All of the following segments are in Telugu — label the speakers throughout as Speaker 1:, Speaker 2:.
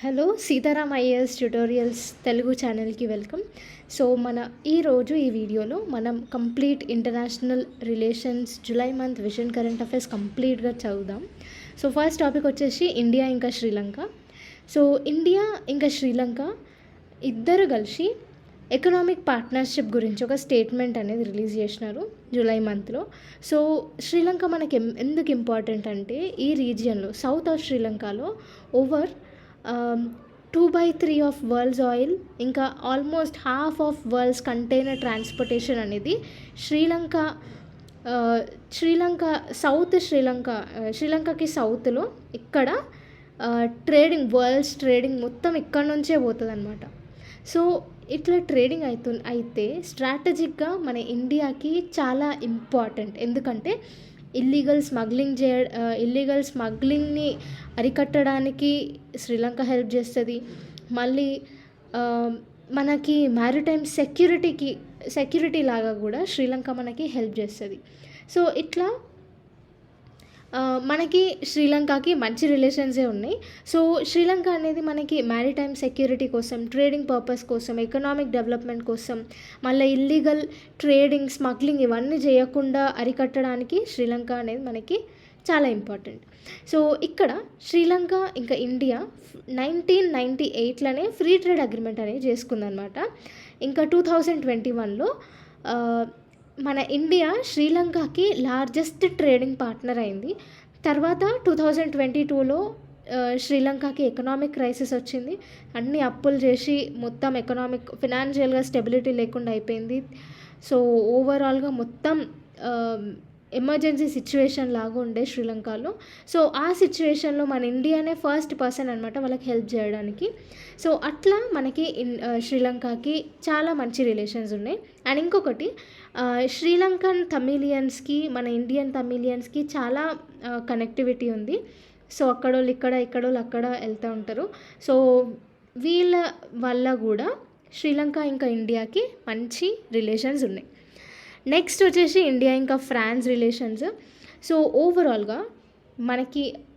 Speaker 1: Hello Sitaram IAS tutorials Telugu ఛానల్కి వెల్కమ్. సో ఈరోజు ఈ వీడియోలో మనం complete international relations July month vision current affairs కంప్లీట్గా చదువుదాం. సో ఫస్ట్ టాపిక్ వచ్చేసి ఇండియా ఇంకా శ్రీలంక. సో ఇండియా ఇంకా శ్రీలంక ఇద్దరు కలిసి ఎకనామిక్ పార్ట్నర్షిప్ గురించి ఒక స్టేట్మెంట్ అనేది రిలీజ్ చేసినారు జూలై మంత్లో. సో శ్రీలంక మనకి ఎందుకు ఇంపార్టెంట్ అంటే ఈ రీజియన్లో సౌత్ ఆఫ్ శ్రీలంకలో ఓవర్ 2/3 ఆఫ్ వరల్డ్స్ ఆయిల్ ఇంకా almost half of world's container transportation అనేది శ్రీలంక శ్రీలంకకి సౌత్లో ఇక్కడ ట్రేడింగ్ వరల్డ్స్ ట్రేడింగ్ మొత్తం ఇక్కడ నుంచే పోతుంది అనమాట. సో ఇట్లా ట్రేడింగ్ అయితే స్ట్రాటజిక్గా మన ఇండియాకి చాలా ఇంపార్టెంట్. ఎందుకంటే ఇల్లీగల్ స్మగ్లింగ్ని అరికట్టడానికి శ్రీలంక హెల్ప్ చేస్తుంది. మళ్ళీ మనకి మ్యారిటైమ్ సెక్యూరిటీ లాగా కూడా శ్రీలంక మనకి హెల్ప్ చేస్తుంది. సో ఇట్లా మనకి శ్రీలంకకి మంచి రిలేషన్సే ఉన్నాయి. సో శ్రీలంక అనేది మనకి మ్యారిటైమ్ సెక్యూరిటీ కోసం, ట్రేడింగ్ పర్పస్ కోసం, ఎకనామిక్ డెవలప్మెంట్ కోసం, మళ్ళీ ఇల్లీగల్ ట్రేడింగ్ స్మగ్లింగ్ ఇవన్నీ చేయకుండా అరికట్టడానికి శ్రీలంక అనేది మనకి చాలా ఇంపార్టెంట్. సో ఇక్కడ శ్రీలంక ఇంకా ఇండియా 1998లోనే ఫ్రీ ట్రేడ్ అగ్రిమెంట్ అనేది చేసుకుందనమాట. ఇంకా 2021లో మన ఇండియా శ్రీలంకకి లార్జెస్ట్ ట్రేడింగ్ పార్ట్నర్ అయింది. తర్వాత 2022లో శ్రీలంకకి ఎకనామిక్ క్రైసిస్ వచ్చింది. అన్ని అప్పులు చేసి మొత్తం ఫినాన్షియల్గా స్టెబిలిటీ లేకుండా అయిపోయింది. సో ఓవరాల్గా మొత్తం ఎమర్జెన్సీ సిచ్యువేషన్ లాగా ఉండే శ్రీలంకలో. సో ఆ సిచ్యువేషన్లో మన ఇండియానే ఫస్ట్ పర్సన్ అనమాట వాళ్ళకి హెల్ప్ చేయడానికి. సో అట్లా మనకి శ్రీలంకకి చాలా మంచి రిలేషన్స్ ఉన్నాయి. అండ్ ఇంకొకటి శ్రీలంకన్ తమిళియన్స్కి మన ఇండియన్ తమిళియన్స్కి చాలా కనెక్టివిటీ ఉంది. సో అక్కడోళ్ళు ఇక్కడోళ్ళు అక్కడ వెళ్తూ ఉంటారు. సో వీళ్ళ వల్ల కూడా శ్రీలంక ఇంకా ఇండియాకి మంచి రిలేషన్స్ ఉన్నాయి. నెక్స్ట్ వచ్చేసి ఇండియా ఇంకా ఫ్రాన్స్ రిలేషన్స్. సో ఓవరాల్గా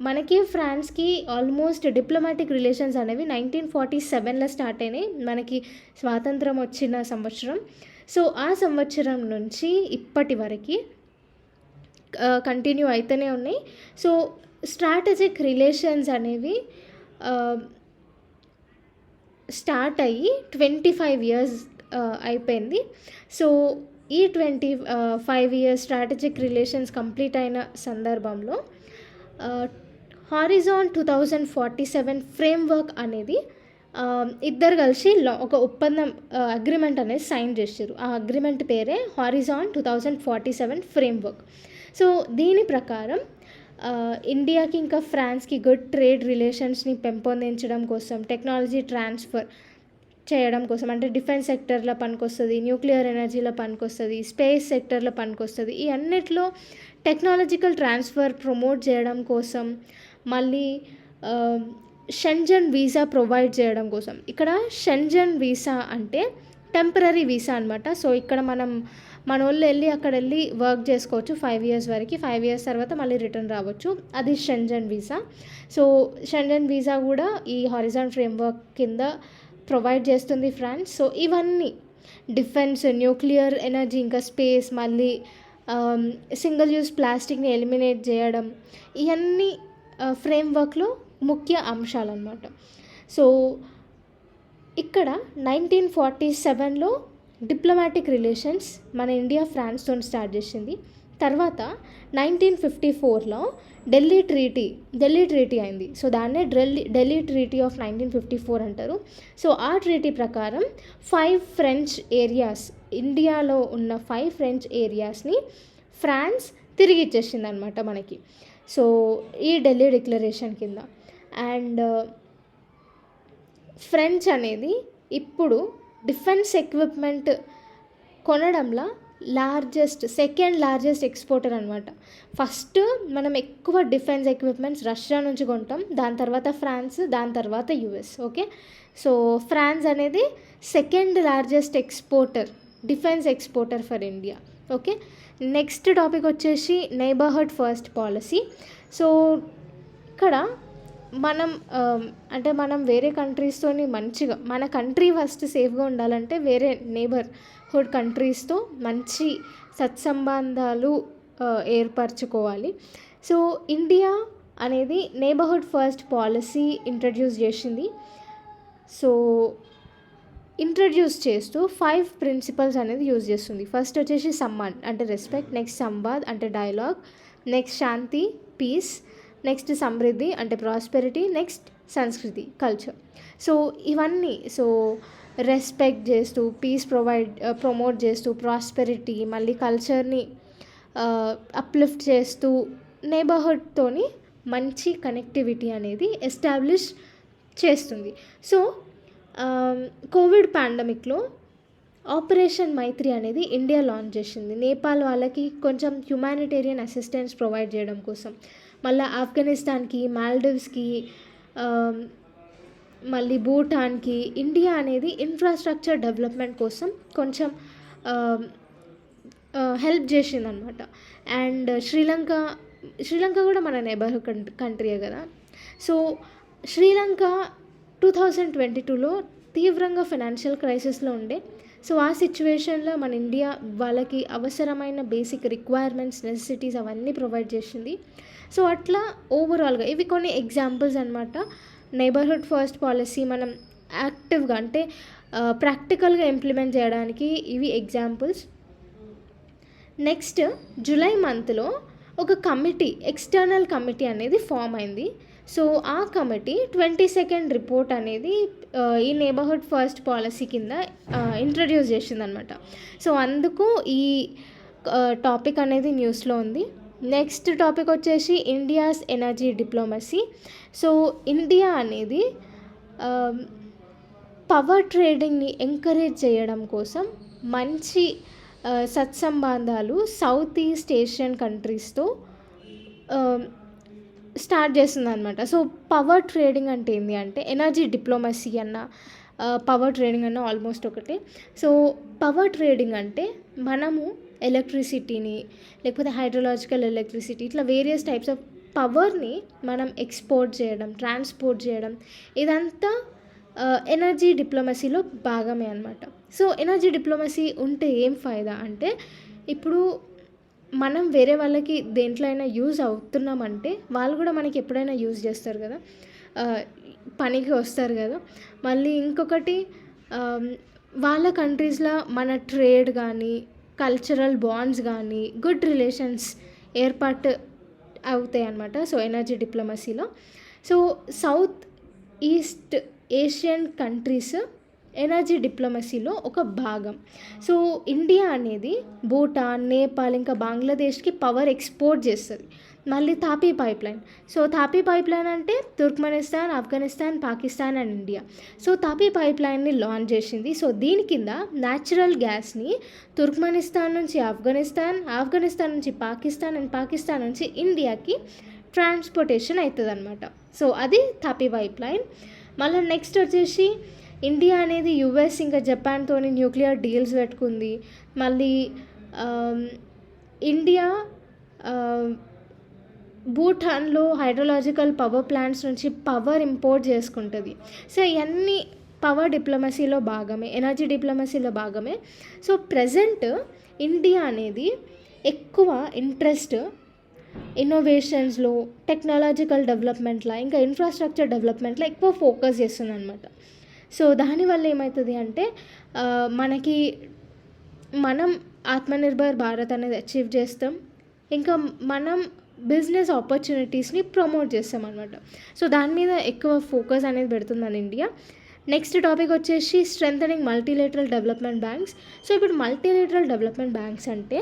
Speaker 1: మనకి ఫ్రాన్స్కి ఆల్మోస్ట్ డిప్లొమాటిక్ రిలేషన్స్ అనేవి 1947లో స్టార్ట్ అయినాయి, మనకి స్వాతంత్రం వచ్చిన సంవత్సరం. సో ఆ సంవత్సరం నుంచి ఇప్పటి వరకు కంటిన్యూ అవుతూనే ఉన్నాయి. సో స్ట్రాటజిక్ రిలేషన్స్ అనేవి స్టార్ట్ అయ్యి 25 years అయిపోయింది. సో ఈ 25 years స్ట్రాటజిక్ రిలేషన్స్ కంప్లీట్ అయిన సందర్భంలో హారిజాన్ 2047 ఫ్రేమ్వర్క్ అనేది ఇద్దరు కలిసి ఒక ఒప్పందం అగ్రిమెంట్ అనేది సైన్ చేశారు. ఆ అగ్రిమెంట్ పేరే హారిజాన్ 2047 ఫ్రేమ్వర్క్. సో దీని ప్రకారం ఇండియాకి ఇంకా ఫ్రాన్స్కి గుడ్ ట్రేడ్ రిలేషన్స్ని పెంపొందించడం కోసం, టెక్నాలజీ ట్రాన్స్ఫర్ చేయడం కోసం, అంటే డిఫెన్స్ సెక్టర్లో పనికొస్తుంది, న్యూక్లియర్ ఎనర్జీలో పనికొస్తుంది, స్పేస్ సెక్టర్లో పనికొస్తుంది, ఈ అన్నిట్లో టెక్నాలజికల్ ట్రాన్స్ఫర్ ప్రమోట్ చేయడం కోసం, మళ్ళీ షెంజన్ వీసా ప్రొవైడ్ చేయడం కోసం. ఇక్కడ షెంజన్ వీసా అంటే టెంపరరీ వీసా అనమాట. సో ఇక్కడ మన వాళ్ళు అక్కడ వెళ్ళి వర్క్ చేసుకోవచ్చు 5 years వరకు. 5 years తర్వాత మళ్ళీ రిటర్న్ రావచ్చు. అది Schengen visa. So Schengen visa కూడా ఈ హారిజాన్ ఫ్రేమ్వర్క్ కింద ప్రొవైడ్ చేస్తుంది ఫ్రాన్స్. సో ఇవన్నీ డిఫెన్స్, న్యూక్లియర్ ఎనర్జీ, ఇంకా స్పేస్, మళ్ళీ సింగిల్ యూజ్ ప్లాస్టిక్ని ఎలిమినేట్ చేయడం, ఇవన్నీ ఫ్రేమ్వర్క్లో ముఖ్య అంశాలు అన్నమాట. సో ఇక్కడ 1947లో డిప్లొమాటిక్ రిలేషన్స్ మన ఇండియా ఫ్రాన్స్తో స్టార్ట్ చేసింది. తర్వాత 1954లో ఢిల్లీ ట్రీటీ అయింది. సో దాన్నే ఢిల్లీ ట్రీటీ ఆఫ్ 1954 అంటారు. సో ఆ ట్రీటీ ప్రకారం 5 ఫ్రెంచ్ ఏరియాస్, ఇండియాలో ఉన్న 5 ఫ్రెంచ్ ఏరియాస్ని ఫ్రాన్స్ తిరిగి ఇచ్చేసింది అనమాట మనకి. సో ఈ ఢిల్లీ డిక్లరేషన్ కింద. అండ్ ఫ్రెంచ్ అనేది ఇప్పుడు డిఫెన్స్ ఎక్విప్మెంట్ కొనడంలో సెకండ్ లార్జెస్ట్ ఎక్స్పోర్టర్ అనమాట. ఫస్ట్ మనం ఎక్కువ డిఫెన్స్ ఎక్విప్మెంట్స్ రష్యా నుంచి కొంటాం, దాని తర్వాత ఫ్రాన్స్, దాని తర్వాత యుఎస్. ఓకే, సో ఫ్రాన్స్ అనేది second largest defence exporter for India. Okay, next topic వచ్చేసి నైబర్హుడ్ ఫస్ట్ పాలసీ. సో ఇక్కడ మనం అంటే మనం వేరే కంట్రీస్తోని మంచిగా, మన కంట్రీ ఫస్ట్ సేఫ్గా ఉండాలంటే వేరే నేబర్హుడ్ కంట్రీస్తో మంచి సత్సంబంధాలు ఏర్పరచుకోవాలి. సో ఇండియా అనేది నేబర్హుడ్ ఫస్ట్ పాలసీ ఇంట్రడ్యూస్ చేసింది. సో ఇంట్రడ్యూస్ చేస్తూ 5 ప్రిన్సిపల్స్ అనేది యూజ్ చేస్తుంది. ఫస్ట్ వచ్చేసి సమ్మాన్ అంటే రెస్పెక్ట్, నెక్స్ట్ సంవాద్ అంటే డైలాగ్, నెక్స్ట్ శాంతి పీస్, నెక్స్ట్ సమృద్ధి అంటే ప్రాస్పెరిటీ, నెక్స్ట్ సంస్కృతి కల్చర్. సో ఇవన్నీ రెస్పెక్ట్ చేస్తూ, పీస్ ప్రమోట్ చేస్తూ, ప్రాస్పెరిటీ, మళ్ళీ కల్చర్ని అప్లిఫ్ట్ చేస్తూ నేబర్హుడ్తోని మంచి కనెక్టివిటీ అనేది ఎస్టాబ్లిష్ చేస్తుంది. సో కోవిడ్ పాండమిక్లో ఆపరేషన్ మైత్రి అనేది ఇండియా లాంచ్ చేసింది. నేపాల్ వాళ్ళకి కొంచెం హ్యుమానిటేరియన్ అసిస్టెన్స్ ప్రొవైడ్ చేయడం కోసం. మళ్ళీ ఆఫ్ఘనిస్తాన్కి, మాల్దీవ్స్కి, మళ్ళీ భూటాన్కి ఇండియా అనేది ఇన్ఫ్రాస్ట్రక్చర్ డెవలప్మెంట్ కోసం కొంచెం హెల్ప్ చేసిందనమాట. అండ్ శ్రీలంక కూడా మన నైబర్హుడ్ కంట్రీయే కదా. సో శ్రీలంక 2022లో తీవ్రంగా ఫైనాన్షియల్ క్రైసిస్లో ఉండే. సో ఆ సిచ్యువేషన్లో మన ఇండియా వాళ్ళకి అవసరమైన బేసిక్ రిక్వైర్మెంట్స్, నెసెసిటీస్ అవన్నీ ప్రొవైడ్ చేసింది. సో అట్లా ఓవరాల్గా ఇవి కొన్ని ఎగ్జాంపుల్స్ అనమాట. నైబర్హుడ్ ఫస్ట్ పాలసీ మనం యాక్టివ్గా అంటే ప్రాక్టికల్గా ఇంప్లిమెంట్ చేయడానికి ఇవి ఎగ్జాంపుల్స్. నెక్స్ట్ జూలై మంత్లో ఒక కమిటీ, ఎక్స్టర్నల్ కమిటీ అనేది ఫామ్ అయింది. సో ఆ కమిటీ 22nd రిపోర్ట్ అనేది ఈ నేబర్హుడ్ ఫస్ట్ పాలసీ కింద ఇంట్రడ్యూస్ చేసిందనమాట. సో అందుకు ఈ టాపిక్ అనేది న్యూస్లో ఉంది. నెక్స్ట్ టాపిక్ వచ్చేసి India's energy diplomacy. So India అనేది పవర్ ట్రేడింగ్ని ఎంకరేజ్ చేయడం కోసం మంచి సత్సంబంధాలు సౌత్ ఈస్ట్ ఏషియన్ కంట్రీస్తో స్టార్ట్ చేస్తుంది అనమాట. సో పవర్ ట్రేడింగ్ అంటే ఏంటి అంటే ఎనర్జీ డిప్లొమసీ అన్న పవర్ ట్రేడింగ్ అన్న ఆల్మోస్ట్ ఒకటే. సో పవర్ ట్రేడింగ్ అంటే మనము ఎలక్ట్రిసిటీని, లేకపోతే హైడ్రోలాజికల్ ఎలక్ట్రిసిటీ, ఇట్లా వేరియస్ టైప్స్ ఆఫ్ పవర్ని మనం ఎక్స్పోర్ట్ చేయడం, ట్రాన్స్పోర్ట్ చేయడం, ఇదంతా ఎనర్జీ డిప్లొమసీలో భాగమే అనమాట. సో ఎనర్జీ డిప్లొమసీ ఉంటే ఏం ఫైదా అంటే, ఇప్పుడు మనం వేరే వాళ్ళకి దేంట్లో అయినా యూజ్ అవుతున్నామంటే వాళ్ళు కూడా మనకి ఎప్పుడైనా యూజ్ చేస్తారు కదా, పనికి వస్తారు కదా. మళ్ళీ ఇంకొకటి వాళ్ళ కంట్రీస్లో మన ట్రేడ్ కానీ, కల్చరల్ బాండ్స్ కానీ, గుడ్ రిలేషన్స్ ఏర్పాటు అవుతాయి అన్నమాట. సో ఎనర్జీ డిప్లొమసీలో so south east Asian countries energy డిప్లొమసీలో ఒక భాగం. సో ఇండియా అనేది భూటాన్, నేపాల్, ఇంకా బంగ్లాదేశ్కి పవర్ ఎక్స్పోర్ట్ చేస్తుంది. మళ్ళీ TAPI pipeline. So TAPI pipeline అంటే Turkmenistan, Afghanistan, Pakistan and India. So TAPI పైప్లైన్ని లాంచ్ చేసింది. సో దీని కింద న్యాచురల్ గ్యాస్ని తుర్క్మెనిస్తాన్ నుంచి ఆఫ్ఘనిస్తాన్, ఆఫ్ఘనిస్తాన్ నుంచి పాకిస్తాన్ అండ్ పాకిస్తాన్ నుంచి ఇండియాకి ట్రాన్స్పోర్టేషన్ అవుతుంది అనమాట. సో అది తాపీ పైప్లైన్. మళ్ళీ నెక్స్ట్ వచ్చేసి ఇండియా అనేది యుఎస్ ఇంకా జపాన్తో న్యూక్లియర్ డీల్స్ పెట్టుకుంది. మళ్ళీ ఇండియా భూటాన్లో హైడ్రోలాజికల్ పవర్ ప్లాంట్స్ నుంచి పవర్ ఇంపోర్ట్ చేసుకుంటుంది. సో ఇవన్నీ పవర్ డిప్లొమసీలో భాగమే, ఎనర్జీ డిప్లొమసీలో భాగమే. సో ప్రజెంట్ ఇండియా అనేది ఎక్కువ ఇంట్రెస్ట్ ఇన్నోవేషన్స్లో, టెక్నాలజికల్ డెవలప్మెంట్లో, ఇంకా ఇన్ఫ్రాస్ట్రక్చర్ డెవలప్మెంట్లో ఎక్కువ ఫోకస్ చేస్తుంది అనమాట. సో దానివల్ల ఏమవుతుంది అంటే మనం ఆత్మనిర్భర్ భారత్ అనేది అచీవ్ చేస్తాం. ఇంకా మనం బిజినెస్ ఆపర్చునిటీస్ని ప్రమోట్ చేస్తాం అనమాట. సో దాని మీద ఎక్కువ ఫోకస్ అనేది పెడుతుందని ఇండియా. నెక్స్ట్ టాపిక్ వచ్చేసి strengthening multilateral development banks. So ఇప్పుడు మల్టీలేటరల్ డెవలప్మెంట్ బ్యాంక్స్ అంటే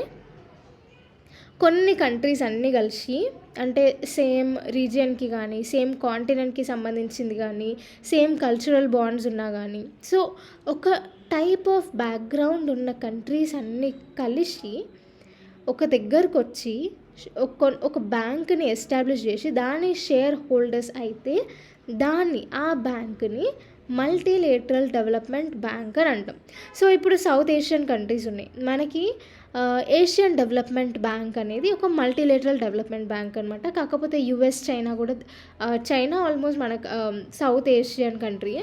Speaker 1: కొన్ని కంట్రీస్ అన్నీ కలిసి, అంటే సేమ్ రీజియన్కి కానీ, సేమ్ కాంటినెంట్కి సంబంధించింది కానీ, సేమ్ కల్చరల్ బాండ్స్ ఉన్నా కానీ, సో ఒక టైప్ ఆఫ్ బ్యాక్గ్రౌండ్ ఉన్న కంట్రీస్ అన్నీ కలిసి ఒక దగ్గరకు వచ్చి ఒక బ్యాంక్ని ఎస్టాబ్లిష్ చేసి దాని షేర్ హోల్డర్స్ అయితే ఆ బ్యాంక్ని మల్టీలేటరల్ డెవలప్మెంట్ బ్యాంక్ అని అంటాం. సో ఇప్పుడు సౌత్ ఏషియన్ కంట్రీస్ ఉన్నాయి, మనకి ఏషియన్ డెవలప్మెంట్ బ్యాంక్ అనేది ఒక మల్టీలేటరల్ డెవలప్మెంట్ బ్యాంక్ అనమాట. కాకపోతే యుఎస్, చైనా కూడా, చైనా ఆల్మోస్ట్ మనకు సౌత్ ఏషియన్ కంట్రీయే,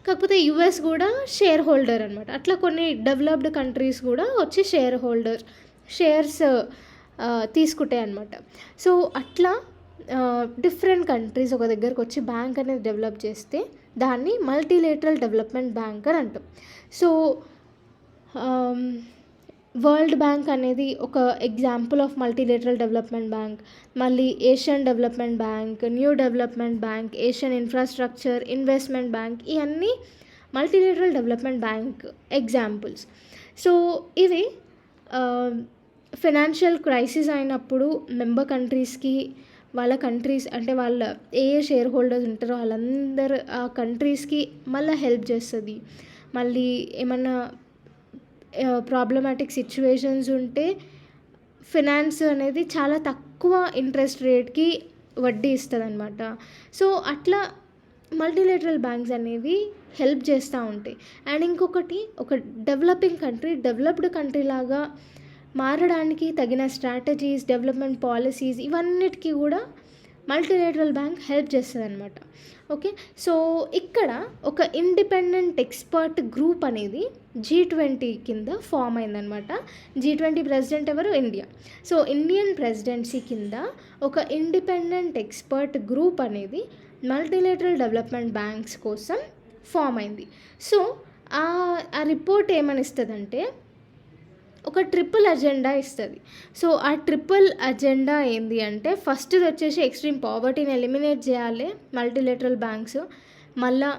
Speaker 1: కాకపోతే యుఎస్ కూడా షేర్ హోల్డర్ అనమాట. అట్లా కొన్ని డెవలప్డ్ కంట్రీస్ కూడా వచ్చి షేర్స్ తీసుకుంటాయి అనమాట. సో అట్లా డిఫరెంట్ కంట్రీస్ ఒక దగ్గరకు వచ్చి బ్యాంక్ అనేది డెవలప్ చేస్తే దాన్ని మల్టీలేటరల్ డెవలప్మెంట్ బ్యాంక్ అని అంటాం. సో వరల్డ్ బ్యాంక్ అనేది ఒక example of multilateral development bank. మళ్ళీ Asian Development Bank, New Development Bank, Asian Infrastructure Investment Bank, ఇవన్నీ multilateral development bank examples. So ఇవి ఫైనాన్షియల్ క్రైసిస్ అయినప్పుడు మెంబర్ కంట్రీస్కి వాళ్ళ కంట్రీస్ అంటే వాళ్ళ ఏ షేర్ హోల్డర్స్ ఉంటారో వాళ్ళందరూ ఆ కంట్రీస్కి మళ్ళీ హెల్ప్ చేస్తుంది. మళ్ళీ ఏమన్నా ప్రాబ్లమాటిక్ సిచ్యువేషన్స్ ఉంటే ఫినాన్స్ అనేది చాలా తక్కువ ఇంట్రెస్ట్ రేట్కి వడ్డీ ఇస్తుంది అనమాట. సో అట్లా మల్టీలేటరల్ బ్యాంక్స్ అనేవి హెల్ప్ చేస్తూ ఉంటాయి. అండ్ ఇంకొకటి, ఒక డెవలప్డ్ కంట్రీ లాగా మారడానికి తగిన స్ట్రాటజీస్, డెవలప్మెంట్ పాలసీస్, ఇవన్నిటికీ కూడా మల్టీలేటరల్ బ్యాంక్ హెల్ప్ చేస్తుంది అనమాట. ఓకే, సో ఇక్కడ ఒక ఇండిపెండెంట్ ఎక్స్పర్ట్ గ్రూప్ అనేది G20 కింద ఫామ్ అయిందనమాట. G20 ప్రెసిడెంట్ ఎవరు? ఇండియా. సో ఇండియన్ ప్రెసిడెన్సీ కింద ఒక ఇండిపెండెంట్ ఎక్స్పర్ట్ గ్రూప్ అనేది మల్టీలేటరల్ డెవలప్మెంట్ బ్యాంక్స్ కోసం ఫామ్ అయింది. సో ఆ రిపోర్ట్ ఏమని ఇస్తుందంటే ఒక ట్రిపుల్ అజెండా ఇస్తుంది. సో ఆ ట్రిపుల్ అజెండా ఏంది అంటే, ఫస్ట్ వచ్చేసి ఎక్స్ట్రీమ్ పావర్టీని ఎలిమినేట్ చేయాలి మల్టీలేటరల్ బ్యాంక్స్. మళ్ళా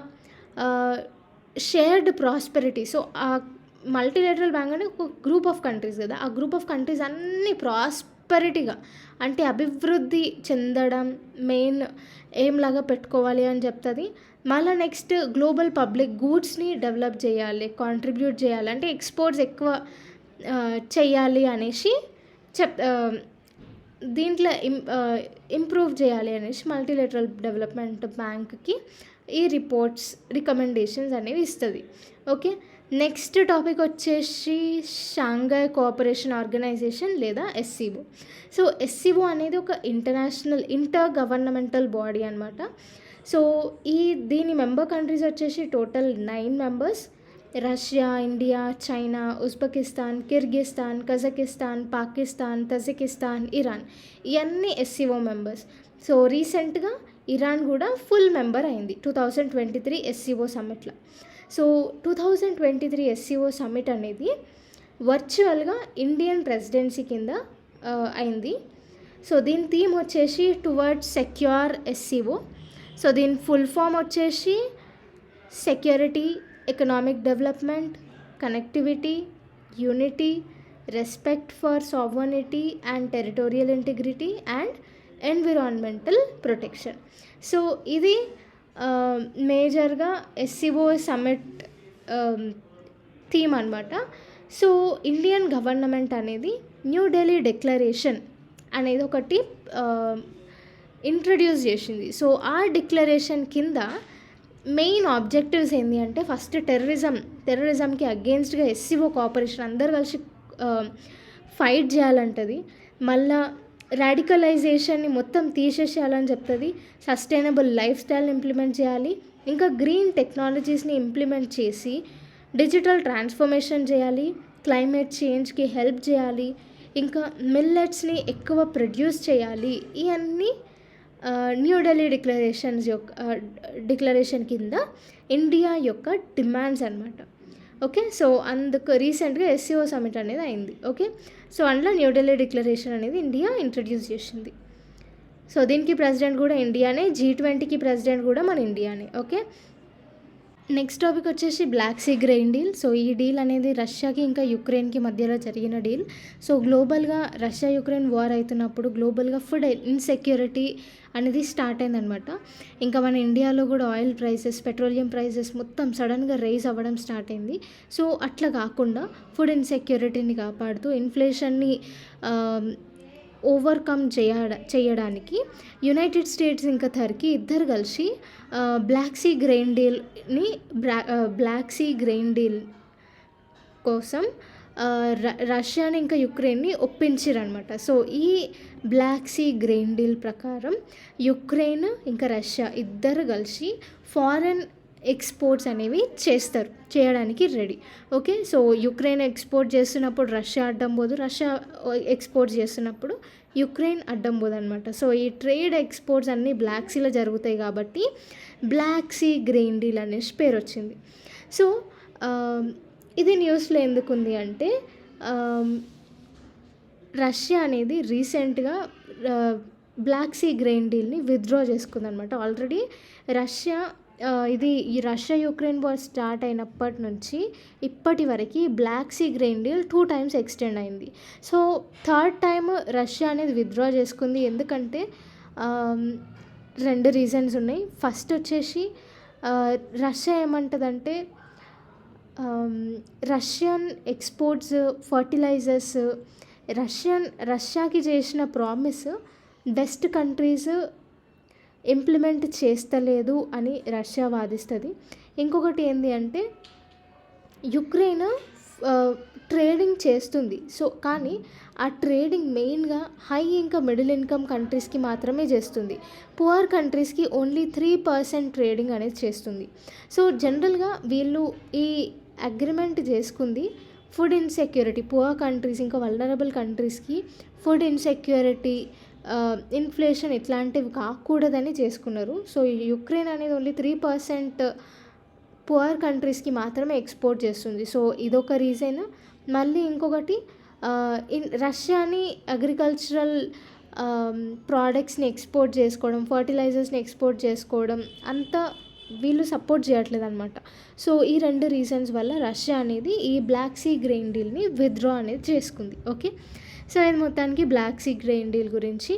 Speaker 1: షేర్డ్ ప్రాస్పెరిటీ. సో ఆ మల్టీలేటరల్ బ్యాంక్ అంటే ఒక గ్రూప్ ఆఫ్ కంట్రీస్ కదా, ఆ గ్రూప్ ఆఫ్ కంట్రీస్ అన్నీ ప్రాస్పెరిటీగా అంటే అభివృద్ధి చెందడం మెయిన్ ఏంలాగా పెట్టుకోవాలి అని చెప్తుంది. మళ్ళీ నెక్స్ట్ గ్లోబల్ పబ్లిక్ గూడ్స్ని డెవలప్ చేయాలి, కాంట్రిబ్యూట్ చేయాలి, అంటే ఎక్స్పోర్ట్స్ ఎక్కువ చెయ్యాలి అనేసి దీంట్లో ఇంప్రూవ్ చేయాలి అనేసి మల్టీలేటరల్ డెవలప్మెంట్ బ్యాంక్కి ఈ రికమెండేషన్స్ అనేవి ఇస్తుంది. ఓకే, నెక్స్ట్ టాపిక్ వచ్చేసి షాంఘై కోఆపరేషన్ ఆర్గనైజేషన్ లేదా SCO. సో SCO అనేది ఒక ఇంటర్ గవర్నమెంటల్ బాడీ అనమాట. సో దీని మెంబర్ కంట్రీస్ వచ్చేసి total 9 members. Russia, India, China, Uzbekistan, Kyrgyzstan, Kazakhstan, Pakistan, Tajikistan, Iran, ఇవన్నీ SCO మెంబర్స్. సో రీసెంట్గా ఇరాన్ కూడా ఫుల్ మెంబర్ అయింది 2023 SCO సమ్మిట్లో. సో 2023 SCO సమ్మిట్ అనేది వర్చువల్గా ఇండియన్ ప్రెసిడెన్సీ కింద అయింది. సో దీని థీమ్ వచ్చేసి టువర్డ్స్ సెక్యూర్ SCO. సో దీని ఫుల్ ఫామ్ వచ్చేసి security, economic development, connectivity, unity, respect for sovereignty and territorial integrity and environmental protection. So ఇది మేజర్గా SCO సమ్మిట్ థీమ్ అనమాట. సో ఇండియన్ గవర్నమెంట్ అనేది న్యూ ఢిల్లీ డిక్లరేషన్ అనేది ఒకటి ఇంట్రడ్యూస్ చేసింది. సో ఆ డిక్లరేషన్ కింద మెయిన్ ఆబ్జెక్టివ్స్ ఏంటి అంటే, ఫస్ట్ టెర్రరిజంకి అగేన్స్ట్గా SCO కోఆపరేషన్ అందరు కలిసి ఫైట్ చేయాలంటుంది. మళ్ళా రాడికలైజేషన్ని మొత్తం తీసేసేయాలని చెప్తుంది. సస్టైనబుల్ లైఫ్ స్టైల్ని ఇంప్లిమెంట్ చేయాలి, ఇంకా గ్రీన్ టెక్నాలజీస్ని ఇంప్లిమెంట్ చేసి డిజిటల్ ట్రాన్స్ఫర్మేషన్ చేయాలి, క్లైమేట్ చేంజ్కి హెల్ప్ చేయాలి, ఇంకా మిల్లెట్స్ని ఎక్కువ ప్రొడ్యూస్ చేయాలి. ఇవన్నీ న్యూఢిల్లీ డిక్లరేషన్ కింద ఇండియా యొక్క డిమాండ్స్ అనమాట. ఓకే, సో అందుకు రీసెంట్గా SCO సమ్మిట్ అనేది అయింది. ఓకే, సో అందులో న్యూఢిల్లీ డిక్లరేషన్ అనేది ఇండియా ఇంట్రడ్యూస్ చేసింది. సో దీనికి ప్రెసిడెంట్ కూడా ఇండియానే, G20కి ప్రెసిడెంట్ కూడా మన ఇండియానే. ఓకే, నెక్స్ట్ టాపిక్ వచ్చేసి black see grain deal. So ఈ డీల్ అనేది రష్యాకి ఇంకా యుక్రెయిన్కి మధ్యలో జరిగిన డీల్. సో గ్లోబల్గా రష్యా యుక్రెయిన్ వార్ అవుతున్నప్పుడు గ్లోబల్గా ఫుడ్ ఇన్సెక్యూరిటీ అనేది స్టార్ట్ అయిందనమాట. ఇంకా మన ఇండియాలో కూడా ఆయిల్ ప్రైసెస్, పెట్రోలియం ప్రైసెస్ మొత్తం సడన్గా రైజ్ అవ్వడం స్టార్ట్ అయింది. సో అట్లా కాకుండా ఫుడ్ ఇన్సెక్యూరిటీని కాపాడుతూ ఇన్ఫ్లేషన్ని ఓవర్కమ్ చేయడానికి యునైటెడ్ స్టేట్స్ ఇంకా టర్కీ ఇద్దరు కలిసి బ్లాక్ సీ గ్రెయిన్ డీల్ కోసం రష్యాని ఇంకా యుక్రెయిన్ని ఒప్పించారనమాట. సో ఈ బ్లాక్ సీ గ్రెయిన్ డీల్ ప్రకారం యుక్రెయిన్ ఇంకా రష్యా ఇద్దరు కలిసి ఫారెన్ ఎక్స్పోర్ట్స్ అనేవి చేయడానికి ready. Okay, so Ukraine export చేస్తున్నప్పుడు రష్యా అడ్డం పోదు, రష్యా ఎక్స్పోర్ట్ చేస్తున్నప్పుడు యుక్రెయిన్ అడ్డం పోదు అనమాట. సో ఈ ట్రేడ్ ఎక్స్పోర్ట్స్ అన్నీ బ్లాక్ సీలో జరుగుతాయి కాబట్టి బ్లాక్ సీ గ్రెయిన్ డీల్ అనేసి పేరు వచ్చింది. సో ఇది న్యూస్లో ఎందుకుంది అంటే రష్యా అనేది రీసెంట్గా బ్లాక్ సీ గ్రెయిన్ డీల్ని విత్డ్రా చేసుకుందనమాట. ఆల్రెడీ రష్యా ఈ రష్యా యుక్రెయిన్ వార్ స్టార్ట్ అయినప్పటి నుంచి ఇప్పటి వరకు Black see grain deal 2 times extend అయింది. సో థర్డ్ టైం రష్యా అనేది విత్డ్రా చేసుకుంది. ఎందుకంటే 2 రీజన్స్ ఉన్నాయి. ఫస్ట్ వచ్చేసి రష్యా ఏమంటుందంటే రష్యన్ ఎక్స్పోర్ట్స్ ఫర్టిలైజర్స్ రష్యాకి చేసిన ప్రామిస్ వెస్ట్ కంట్రీస్ ఇంప్లిమెంట్ చేస్తలేదు అని రష్యా వాదిస్తుంది. ఇంకొకటి ఏంటి అంటే యుక్రెయిన్ ట్రేడింగ్ చేస్తుంది. సో కానీ ఆ ట్రేడింగ్ మెయిన్గా హై ఇంకా మిడిల్ ఇన్కమ్ కంట్రీస్కి మాత్రమే చేస్తుంది. పువర్ కంట్రీస్కి ఓన్లీ 3% ట్రేడింగ్ అనేది చేస్తుంది. సో జనరల్గా వీళ్ళు ఈ అగ్రిమెంట్ చేసుకుంది ఫుడ్ ఇన్సెక్యూరిటీ, పువర్ కంట్రీస్ ఇంకా వల్నరబుల్ కంట్రీస్కి ఫుడ్ ఇన్సెక్యూరిటీ, ఇన్ఫ్లేషన్ ఇట్లాంటివి కాకూడదని చేసుకున్నారు. సో యుక్రెయిన్ అనేది ఓన్లీ 3% పువర్ కంట్రీస్కి మాత్రమే ఎక్స్పోర్ట్ చేస్తుంది. సో ఇదొక రీజన్. మళ్ళీ ఇంకొకటి రష్యాని అగ్రికల్చరల్ ప్రోడక్ట్స్ని ఎక్స్పోర్ట్ చేసుకోవడం, ఫర్టిలైజర్స్ని ఎక్స్పోర్ట్ చేసుకోవడం అంతా వీళ్ళు సపోర్ట్ చేయట్లేదు అనమాట. సో ఈ 2 రీజన్స్ వల్ల రష్యా అనేది ఈ బ్లాక్ సీ గ్రెయిన్ డీల్ని విత్డ్రా అనేది చేసుకుంది. ఓకే, సో ఇది మొత్తానికి బ్లాక్ సీ గ్రెయిన్ డీల్ గురించి.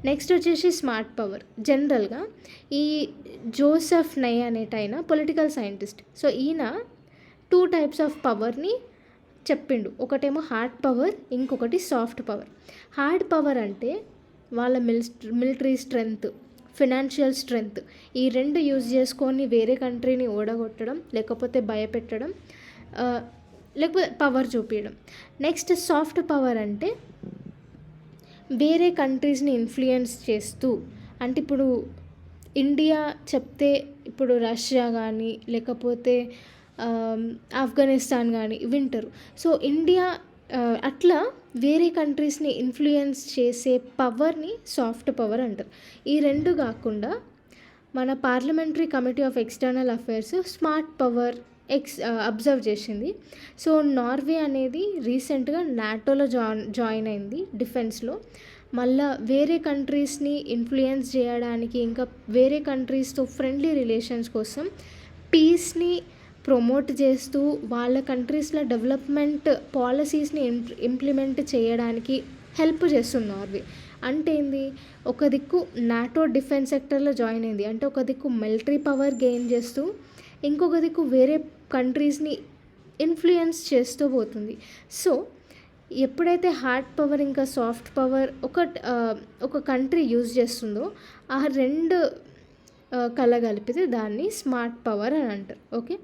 Speaker 1: నెక్స్ట్ వచ్చేసి స్మార్ట్ పవర్. జనరల్గా ఈ జోసెఫ్ నై అనేటైన పొలిటికల్ సైంటిస్ట్. సో ఈయన 2 types ఆఫ్ పవర్ని చెప్పిండు. ఒకటేమో హార్డ్ పవర్, ఇంకొకటి సాఫ్ట్ పవర్. హార్డ్ పవర్ అంటే వాళ్ళ మిలిటరీ స్ట్రెంగ్త్, ఫినాన్షియల్ స్ట్రెంగ్త్, ఈ 2 యూజ్ చేసుకొని వేరే కంట్రీని ఓడగొట్టడం, లేకపోతే భయపెట్టడం, లేకపోతే పవర్ చూపించడం. నెక్స్ట్ సాఫ్ట్ పవర్ అంటే వేరే కంట్రీస్ని ఇన్ఫ్లుయెన్స్ చేస్తూ, అంటే ఇప్పుడు ఇండియా చెప్తే ఇప్పుడు రష్యా కానీ లేకపోతే ఆఫ్ఘనిస్తాన్ కానీ వింటారు. సో ఇండియా అట్లా వేరే కంట్రీస్ని ఇన్ఫ్లుయెన్స్ చేసే పవర్ని సాఫ్ట్ పవర్ అంటారు. ఈ 2 కాకుండా మన parliamentary committee of external affairs smart power observe చేసింది. సో నార్వే అనేది రీసెంట్గా నాటోలో జాయిన్ అయింది డిఫెన్స్లో. మళ్ళీ వేరే కంట్రీస్ని ఇన్ఫ్లుయెన్స్ చేయడానికి, ఇంకా వేరే కంట్రీస్తో ఫ్రెండ్లీ రిలేషన్స్ కోసం పీస్ని ప్రమోట్ చేస్తూ వాళ్ళ కంట్రీస్లో డెవలప్మెంట్ పాలసీస్ని ఇంప్లిమెంట్ చేయడానికి హెల్ప్ చేస్తుంది నార్వే. అంటే ఏంది, ఒక దిక్కు నాటో డిఫెన్స్ సెక్టర్లో జాయిన్ అయింది, అంటే ఒక దిక్కు మిలిటరీ పవర్ గెయిన్ చేస్తూ ఇంకొక దిక్కు వేరే కంట్రీస్ని ఇన్ఫ్లుయెన్స్ చేస్తూ పోతుంది. సో ఎప్పుడైతే హార్డ్ పవర్ ఇంకా సాఫ్ట్ పవర్ ఒక కంట్రీ యూజ్ చేస్తుందో ఆ 2 కలగలిపితే దాన్ని స్మార్ట్ పవర్ అని అంటారు. ఓకే,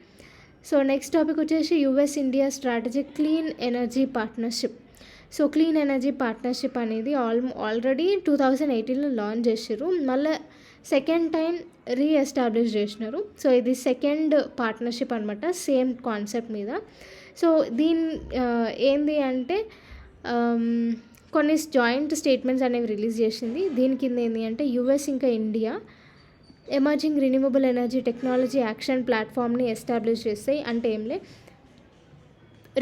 Speaker 1: సో నెక్స్ట్ టాపిక్ వచ్చేసి US India strategic clean energy partnership. So clean energy partnership అనేది ఆల్రెడీ 2018లో లాంచ్ చేసారు. మళ్ళీ సెకండ్ టైం రీఎస్టాబ్లిష్ చేసినారు. సో ఇది సెకండ్ పార్ట్నర్షిప్ అనమాట, సేమ్ కాన్సెప్ట్ మీద. సో ఏంది అంటే కొన్ని జాయింట్ స్టేట్మెంట్స్ అనేవి రిలీజ్ చేసింది. దీని కింద ఏంటి అంటే యుఎస్ ఇంకా India emerging renewable energy technology action ప్లాట్ఫామ్ని ఎస్టాబ్లిష్ చేస్తాయి. అంటే ఏంలే,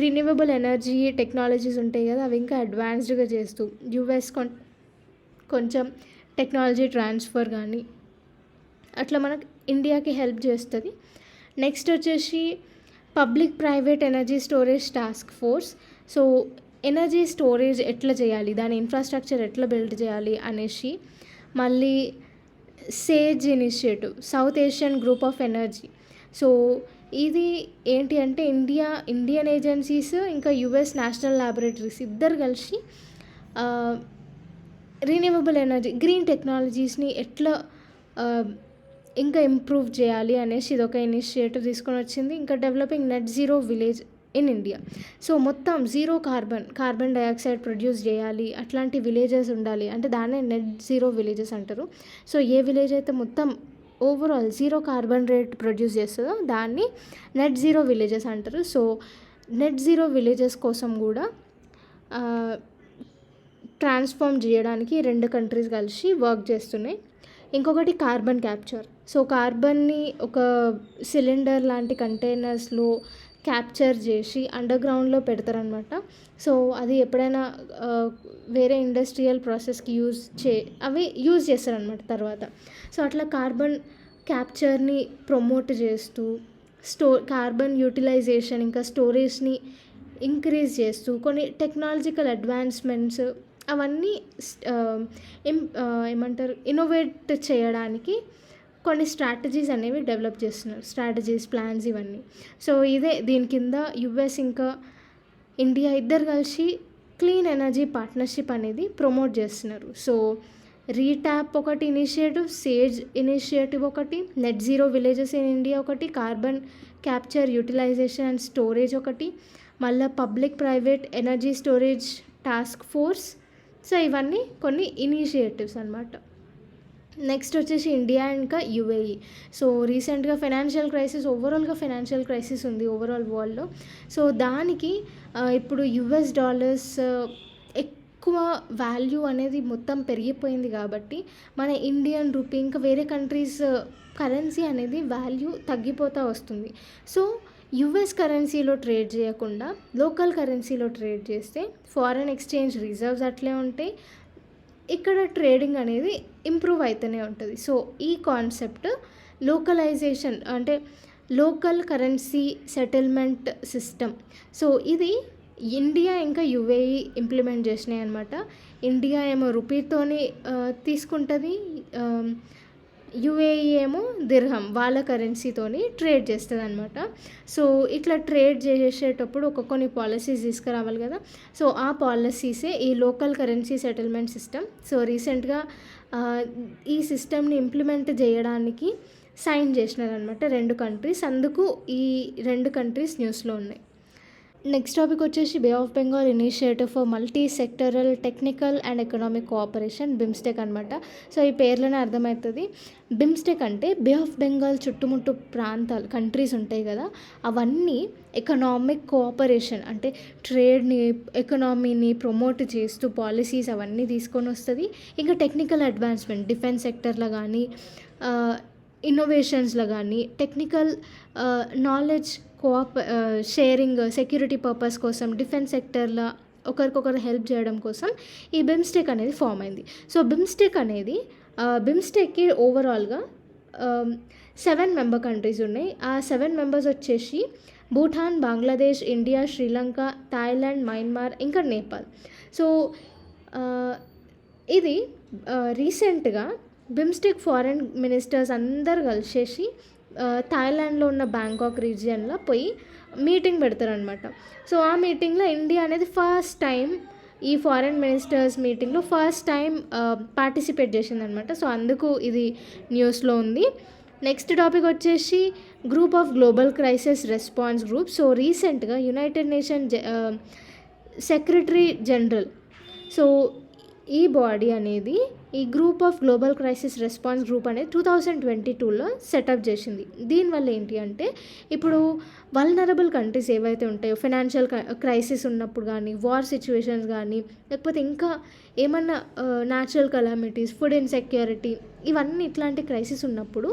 Speaker 1: రిన్యూవబుల్ ఎనర్జీ టెక్నాలజీస్ ఉంటాయి కదా, అవి ఇంకా అడ్వాన్స్డ్గా చేస్తూ యుఎస్ కొంచెం టెక్నాలజీ ట్రాన్స్ఫర్ కానీ అట్లా మనకు ఇండియాకి హెల్ప్ చేస్తుంది. నెక్స్ట్ వచ్చేసి public private energy storage task force. So energy storage ఎట్లా చేయాలి, దాని ఇన్ఫ్రాస్ట్రక్చర్ ఎట్లా బిల్డ్ చేయాలి అనేసి. మళ్ళీ SAGE initiative, south Asian group of energy. So ఇది ఏంటి అంటే ఇండియన్ ఏజెన్సీస్ ఇంకా యుఎస్ నేషనల్ ల్యాబొరేటరీస్ ఇద్దరు కలిసి రీన్యూవబుల్ ఎనర్జీ, గ్రీన్ టెక్నాలజీస్ని ఎట్లా ఇంకా ఇంప్రూవ్ చేయాలి అనేసి ఇదొక ఇనిషియేటివ్ తీసుకొని వచ్చింది. ఇంకా developing net zero village in India. So మొత్తం జీరో కార్బన్ డైఆక్సైడ్ ప్రొడ్యూస్ చేయాలి, అట్లాంటి విలేజెస్ ఉండాలి అంటే దాన్నే నెట్ జీరో విలేజెస్ అంటారు. సో ఏ విలేజ్ అయితే మొత్తం overall zero carbon rate produce చేస్తుందో దాన్ని నెట్ జీరో విలేజెస్ అంటారు. సో నెట్ జీరో విలేజెస్ కోసం కూడా ట్రాన్స్ఫార్మ్ చేయడానికి 2 కంట్రీస్ కలిసి వర్క్ చేస్తున్నాయి. ఇంకొకటి కార్బన్ క్యాప్చర్. సో కార్బన్ని ఒక సిలిండర్ లాంటి కంటైనర్స్లో క్యాప్చర్ చేసి అండర్ గ్రౌండ్లో పెడతారనమాట. సో అది ఎప్పుడైనా వేరే ఇండస్ట్రియల్ ప్రాసెస్కి అవి యూజ్ చేస్తారనమాట తర్వాత. సో అట్లా కార్బన్ క్యాప్చర్ని ప్రమోట్ చేస్తూ కార్బన్ యూటిలైజేషన్ ఇంకా స్టోరేజ్ని ఇంక్రీజ్ చేస్తూ కొన్ని టెక్నాలజికల్ అడ్వాన్స్మెంట్స్ అవన్నీ ఏమంటారు ఇన్నోవేట్ చేయడానికి కొన్ని స్ట్రాటజీస్ అనేవి డెవలప్ చేస్తున్నారు. స్ట్రాటజీస్, ప్లాన్స్ ఇవన్నీ. సో దీని కింద యుఎస్ ఇంకా ఇండియా ఇద్దరు కలిసి క్లీన్ ఎనర్జీ పార్ట్నర్షిప్ అనేది ప్రమోట్ చేస్తున్నారు. సో రీట్యాప్ ఒకటి ఇనిషియేటివ్, సేజ్ ఇనిషియేటివ్ ఒకటి, net zero villages in India ఒకటి, carbon capture utilization and storage ఒకటి, మళ్ళీ public private energy storage task force. So ఇవన్నీ కొన్ని ఇనిషియేటివ్స్ అనమాట. నెక్స్ట్ వచ్చేసి ఇండియా ఇంకా యుఏఈ. సో రీసెంట్గా ఓవరాల్గా ఫైనాన్షియల్ క్రైసిస్ ఉంది ఓవరాల్ వరల్డ్లో. సో దానికి ఇప్పుడు యుఎస్ డాలర్స్ ఎక్కువ వాల్యూ అనేది మొత్తం పెరిగిపోయింది కాబట్టి మన ఇండియన్ రూపీ ఇంకా వేరే కంట్రీస్ కరెన్సీ అనేది వాల్యూ తగ్గిపోతూ వస్తుంది. సో యుఎస్ కరెన్సీలో ట్రేడ్ చేయకుండా లోకల్ కరెన్సీలో ట్రేడ్ చేస్తే ఫారెన్ ఎక్స్చేంజ్ రిజర్వ్స్ అట్లే ఉంటాయి, ఇక్కడ ట్రేడింగ్ అనేది ఇంప్రూవ్ అవుతూనే ఉంటుంది. సో ఈ కాన్సెప్ట్ లోకలైజేషన్ అంటే local currency settlement system. So ఇది ఇండియా ఇంకా యుఏఈ ఇంప్లిమెంట్ చేసినాయి అనమాట. ఇండియా ఏమో రూపీతోని తీసుకుంటుంది, యుఏఈ ఏమో దిర్హం వాళ్ళ కరెన్సీతోని ట్రేడ్ చేస్తుంది అనమాట. సో ఇట్లా ట్రేడ్ చేసేటప్పుడు కొన్ని పాలసీస్ తీసుకురావాలి కదా. సో ఆ పాలసీసే ఈ local currency settlement system. So రీసెంట్గా ఈ సిస్టమ్ని ఇంప్లిమెంట్ చేయడానికి సైన్ చేసినారనమాట 2 కంట్రీస్. అందుకు ఈ 2 కంట్రీస్ న్యూస్లో ఉన్నాయి. నెక్స్ట్ టాపిక్ వచ్చేసి Bay of Bengal initiative for multi sectoral technical and economic cooperation, BIMSTEC అనమాట. సో ఈ పేర్లోనే అర్థమవుతుంది. బిమ్స్టెక్ అంటే బే ఆఫ్ బెంగాల్ చుట్టుముట్టు ప్రాంతాలు కంట్రీస్ ఉంటాయి కదా, అవన్నీ ఎకనామిక్ కోఆపరేషన్ అంటే ట్రేడ్ని ఎకనామీని ప్రమోట్ చేస్తూ పాలసీస్ అవన్నీ తీసుకొని వస్తుంది. ఇంకా టెక్నికల్ అడ్వాన్స్మెంట్ డిఫెన్స్ సెక్టర్లో కానీ ఇన్నోవేషన్స్లో కానీ technical knowledge sharing security purpose కోసం డిఫెన్స్ సెక్టర్లో ఒకరికొకరు హెల్ప్ చేయడం కోసం ఈ బిమ్స్టెక్ అనేది ఫామ్ అయింది. సో బిమ్స్టెక్కి ఓవరాల్గా 7 మెంబర్ కంట్రీస్ ఉన్నాయి. ఆ 7 మెంబర్స్ వచ్చేసి Bhutan, Bangladesh, India, Sri Lanka, Thailand, Myanmar ఇంకా నేపాల్. సో ఇది రీసెంట్గా బిమ్స్టెక్ ఫారెన్ మినిస్టర్స్ అందరు కలిసేసి థాయిలాండ్లో ఉన్న బ్యాంకాక్ రీజియన్లో పోయి మీటింగ్ పెడతారనమాట. సో ఆ మీటింగ్లో ఇండియా అనేది ఫస్ట్ టైం ఈ ఫారెన్ మినిస్టర్స్ మీటింగ్లో పార్టిసిపేట్ చేసిందనమాట. సో అందుకు ఇది న్యూస్లో ఉంది. నెక్స్ట్ టాపిక్ వచ్చేసి group of global crisis response group. So రీసెంట్గా United Nation secretary general, so ఈ బాడీ అనేది ఈ group of global crisis response group అనేది 2022లో సెటప్ చేసింది. దీనివల్ల ఏంటి అంటే ఇప్పుడు వల్నరబుల్ కంట్రీస్ ఏవైతే ఉంటాయో ఫైనాన్షియల్ క్రైసిస్ ఉన్నప్పుడు కానీ, వార్ సిచ్యువేషన్స్ కానీ, లేకపోతే ఇంకా ఏమన్నా న్యాచురల్ కలామిటీస్, ఫుడ్ ఇన్సెక్యూరిటీ, ఇవన్నీ ఇట్లాంటి క్రైసిస్ ఉన్నప్పుడు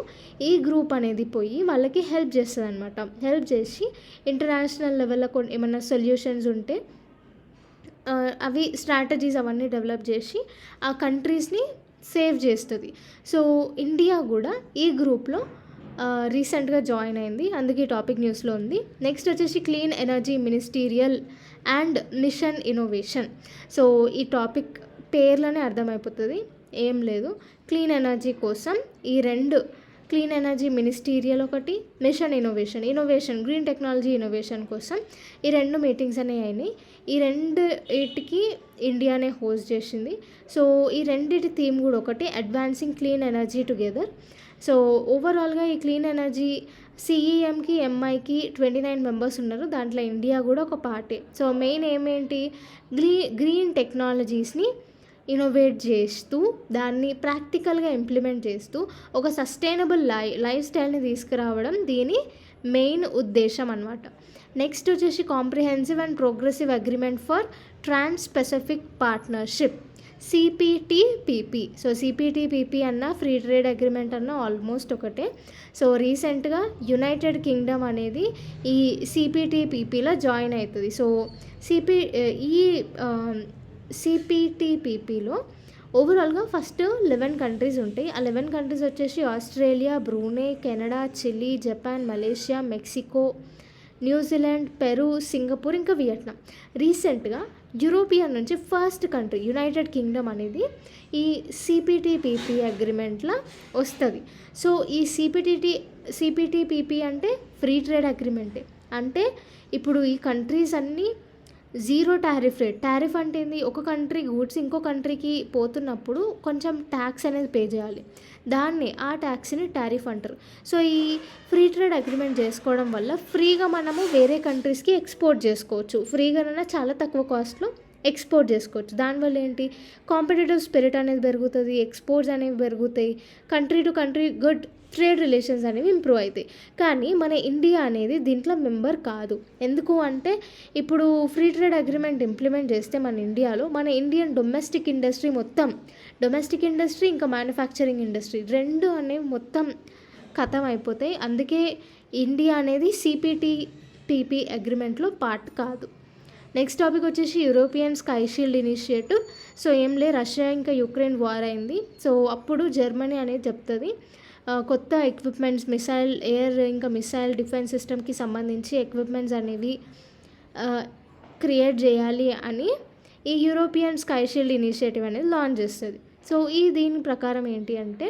Speaker 1: ఈ గ్రూప్ అనేది పోయి వాళ్ళకి హెల్ప్ చేస్తుంది అనమాట. హెల్ప్ చేసి ఇంటర్నేషనల్ లెవెల్లో ఏమన్నా సొల్యూషన్స్ ఉంటే అవి స్ట్రాటజీస్ అవన్నీ డెవలప్ చేసి ఆ కంట్రీస్ని సేవ్ చేస్తుంది. సో ఇండియా కూడా ఈ గ్రూప్లో రీసెంట్గా జాయిన్ అయింది, అందుకే ఈ టాపిక్ న్యూస్లో ఉంది. నెక్స్ట్ వచ్చేసి clean energy ministerial and mission innovation. So ఈ టాపిక్ పేర్లోనే అర్థమైపోతుంది, ఏం లేదు. క్లీన్ ఎనర్జీ కోసం ఈ 2 క్లీన్ ఎనర్జీ మినిస్టీరియల్ ఒకటి, mission innovation green technology innovation కోసం ఈ 2 మీటింగ్స్ అనేవి అయినాయి. ఈ రెండిటికి ఇండియానే హోస్ట్ చేసింది. సో ఈ రెండిటి థీమ్ కూడా ఒకటి, advancing clean energy together. So ఓవరాల్గా ఈ క్లీన్ ఎనర్జీ సిఈఎంకి ఎంఐకి 29 మెంబర్స్ ఉన్నారు. దాంట్లో ఇండియా కూడా ఒక పార్టీ. సో మెయిన్ ఏమేంటి, గ్రీన్ టెక్నాలజీస్ని ఇన్నోవేట్ చేస్తూ దాన్ని ప్రాక్టికల్గా ఇంప్లిమెంట్ చేస్తూ ఒక సస్టైనబుల్ లైఫ్ స్టైల్ని తీసుకురావడం దీని మెయిన్ ఉద్దేశం అన్నమాట. నెక్స్ట్ వచ్చేసి comprehensive and progressive agreement for trans Pacific partnership, CPTPP. So CPTPP అన్న ఫ్రీ ట్రేడ్ అగ్రిమెంట్ అన్న ఆల్మోస్ట్ ఒకటే. సో రీసెంట్గా యునైటెడ్ కింగ్డమ్ అనేది ఈ CPTPPలో జాయిన్ అవుతుంది. సో CPTPPలో ఓవరాల్గా ఫస్ట్ 11 కంట్రీస్ ఉంటాయి. ఆ 11 కంట్రీస్ వచ్చేసి Australia, Brunei, Canada, Chile, Japan, Malaysia, Mexico, New Zealand, Peru, Singapore, ఇంకా వియట్నాం. రీసెంట్గా యూరోపియన్ నుంచి ఫస్ట్ కంట్రీ యునైటెడ్ కింగ్డమ్ అనేది ఈ CPTPP అగ్రిమెంట్లో వస్తుంది. సో ఈ CPTPP అంటే ఫ్రీ ట్రేడ్ అగ్రిమెంటే. అంటే ఇప్పుడు ఈ కంట్రీస్ అన్నీ జీరో టారిఫ్ అంటే ఏంది, ఒక కంట్రీ గూడ్స్ ఇంకో కంట్రీకి పోతున్నప్పుడు కొంచెం ట్యాక్స్ అనేది పే చేయాలి, ఆ ట్యాక్స్ని టారిఫ్ అంటారు. సో ఈ ఫ్రీ ట్రేడ్ అగ్రిమెంట్ చేసుకోవడం వల్ల ఫ్రీగా మనము వేరే కంట్రీస్కి ఎక్స్పోర్ట్ చేసుకోవచ్చు, ఫ్రీగానైనా చాలా తక్కువ కాస్ట్లో ఎక్స్పోర్ట్ చేసుకోవచ్చు. దానివల్ల ఏంటి, కాంపిటేటివ్ స్పిరిట్ అనేది పెరుగుతుంది, ఎక్స్పోర్ట్స్ అనేవి పెరుగుతాయి, country to country good trade relations అనేవి ఇంప్రూవ్ అవుతాయి. కానీ మన ఇండియా అనేది దీంట్లో మెంబర్ కాదు. ఎందుకు అంటే ఇప్పుడు ఫ్రీ ట్రేడ్ అగ్రిమెంట్ ఇంప్లిమెంట్ చేస్తే మన ఇండియాలో మన ఇండియన్ డొమెస్టిక్ ఇండస్ట్రీ ఇంకా మ్యానుఫ్యాక్చరింగ్ ఇండస్ట్రీ 2 అనేవి మొత్తం ఖతం అయిపోతాయి. అందుకే ఇండియా అనేది CPTPP అగ్రిమెంట్లో పార్ట్ కాదు. నెక్స్ట్ టాపిక్ వచ్చేసి European sky shield initiative. So Russia ఇంకా యుక్రెయిన్ వార్ అయింది. సో అప్పుడు జర్మనీ అనేది చెప్తుంది కొత్త ఎక్విప్మెంట్స్, ఎయిర్ ఇంకా మిసైల్ డిఫెన్స్ సిస్టమ్కి సంబంధించి ఎక్విప్మెంట్స్ అనేవి క్రియేట్ చేయాలి అని ఈ యూరోపియన్ స్కై షీల్డ్ ఇనిషియేటివ్ అనేది లాంచ్ చేస్తుంది. సో దీని ప్రకారం ఏంటి అంటే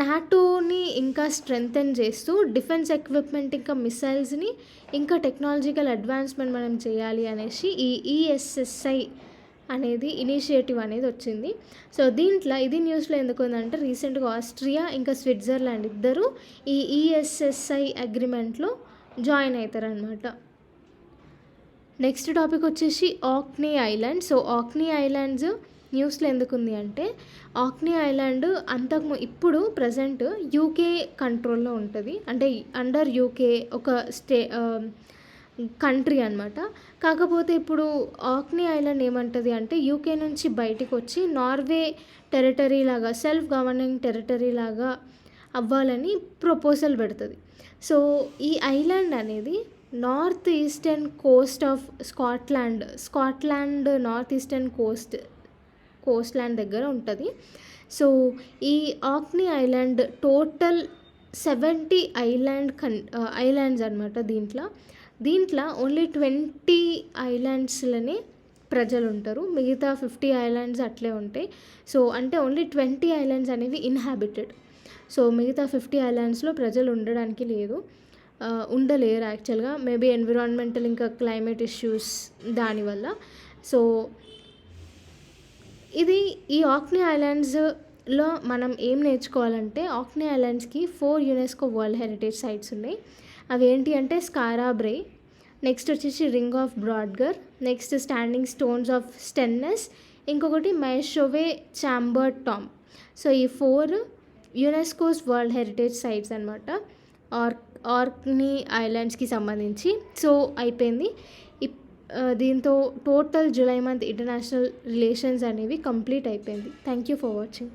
Speaker 1: నాటోని ఇంకా స్ట్రెంగ్తెన్ చేస్తూ డిఫెన్స్ ఎక్విప్మెంట్ ఇంకా మిసైల్స్ని ఇంకా టెక్నాలజికల్ అడ్వాన్స్మెంట్ మనం చేయాలి అనేసి ఈ ESSI అనేది ఇనిషియేటివ్ అనేది వచ్చింది. సో దీంట్లో ఇది న్యూస్లో ఎందుకు ఉందంటే రీసెంట్గా ఆస్ట్రియా ఇంకా స్విట్జర్లాండ్ ఇద్దరు ఈ ESSI అగ్రిమెంట్లో జాయిన్ అవుతారనమాట. నెక్స్ట్ టాపిక్ వచ్చేసి ఆక్నీ ఐలాండ్. సో ఆక్నీ ఐలాండ్స్ న్యూస్లో ఎందుకు ఉంది అంటే ఆక్నీ ఐలాండ్ ఇప్పుడు ప్రజెంట్ UK కంట్రోల్లో ఉంటుంది, అంటే అండర్ UK ఒక కంట్రీ అనమాట. కాకపోతే ఇప్పుడు ఆక్నీ ఐలాండ్ ఏమంటుంది అంటే UK నుంచి బయటికి వచ్చి నార్వే టెరిటరీ లాగా, సెల్ఫ్ గవర్నింగ్ టెరిటరీ లాగా అవ్వాలని ప్రపోజల్ పెడుతుంది. సో ఈ ఐలాండ్ అనేది north eastern Coast of Scotland north eastern Coast land దగ్గర ఉంటుంది. సో ఈ ఆక్నీ ఐలాండ్ టోటల్ 70 ఐలాండ్స్ అనమాట. దీంట్లో ఓన్లీ 20 ఐలాండ్స్లోనే ప్రజలు ఉంటారు, మిగతా 50 ఐలాండ్స్ అట్లే ఉంటాయి. సో అంటే ఓన్లీ 20 ఐలాండ్స్ అనేవి ఇన్హాబిటెడ్. సో మిగతా 50 ఐలాండ్స్లో ప్రజలు ఉండలేరు యాక్చువల్గా, మేబీ ఎన్విరాన్మెంటల్ ఇంకా క్లైమేట్ ఇష్యూస్ దానివల్ల. సో ఈ ఆక్నీ ఐలాండ్స్లో మనం ఏం నేర్చుకోవాలంటే ఆక్నీ ఐలాండ్స్కి 4 UNESCO వరల్డ్ హెరిటేజ్ సైట్స్ ఉన్నాయి. అవి ఏంటి అంటే స్కారా బ్రే, నెక్స్ట్ వచ్చేసి ring of Brodgar, next standing stones of Stenness, ఇంకొకటి మైషోవే ఛాంబర్ టాంబ్. సో ఈ 4 యునెస్కోస్ వరల్డ్ హెరిటేజ్ సైట్స్ అనమాట ఆక్నీ ఐలాండ్స్కి సంబంధించి. సో అయిపోయింది. దీంతో total July month international relations అనేవి కంప్లీట్ అయిపోయింది. Thank you for watching.